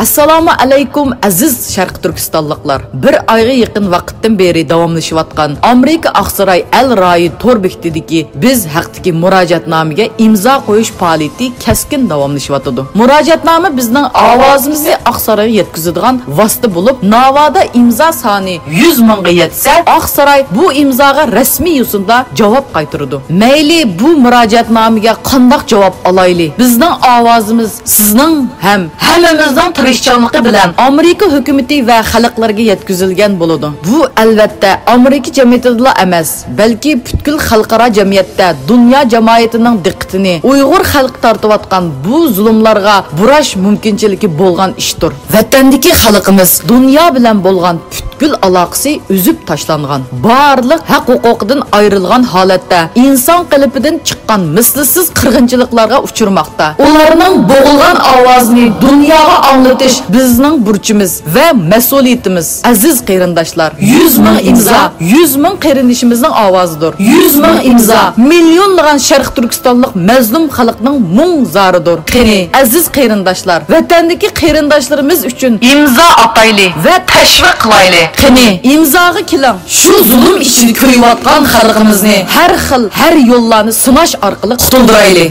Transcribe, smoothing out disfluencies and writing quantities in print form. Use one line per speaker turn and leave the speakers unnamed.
Assalomu alaykum aziz Sharq Turkistonliklar. Bir oyga yaqin vaqtdan beri davomlashayotgan Amerika Aqsaray Al Rayi tor bekitidagi biz haqdagi murojaatnomaga imzo qo'yish faoliyati keskin davomlashyotdi. Murojaatnoma bizning ovozimizni Aqsarayga yetkazadigan vosita bo'lib, navoda imzo soni 100 mingga yetsa, Aqsaray bu imzoga rasmiy yo'sinda javob qaytaradi. Mayli bu murojaatnomaga qanday javob olaylik? Bizning ovozimiz sizning ham hammamizning tirishchanligi bilan Amerika hukumati va xalqlarga yetkazilgan bo'ladi. Bu albatta Amerika jamiyatida emas, balki butkul xalqaro jamiyatda dunyo jamoatining diqqatini Uyg'ur xalqi tortayotgan bu zulmlarga burash mumkinchiligi bo'lgan ishdir. Vatandagi xalqimiz dunyo bilan bo'lgan butkul aloqasi uzib tashlangan. Barliq haq-huquqidan ayrilgan holatda inson qalbidan chiqqan mislsiz qirg'inchiliklarga uchirmoqda. Ularning bo'g'ilgan ovozini dunyoga anglatish bizning burchimiz va mas'uliyatimiz. Aziz qarindoshlar, 100 ming imzo, 100 ming qarindishimizning ovozidir. 100 ming imzo millionlagan Sharq Turkistonlik mazlum xalqning mung zaridir. Qani, aziz qarindoshlar, vatandagi qarindoshlarimiz uchun imzo atayli va tashviq qilayli. Qani, imzoga keling. Shu zulm ichida ko'rayotgan xalqimizni har xil, har yo'llarni sinash orqali qutuldirayli.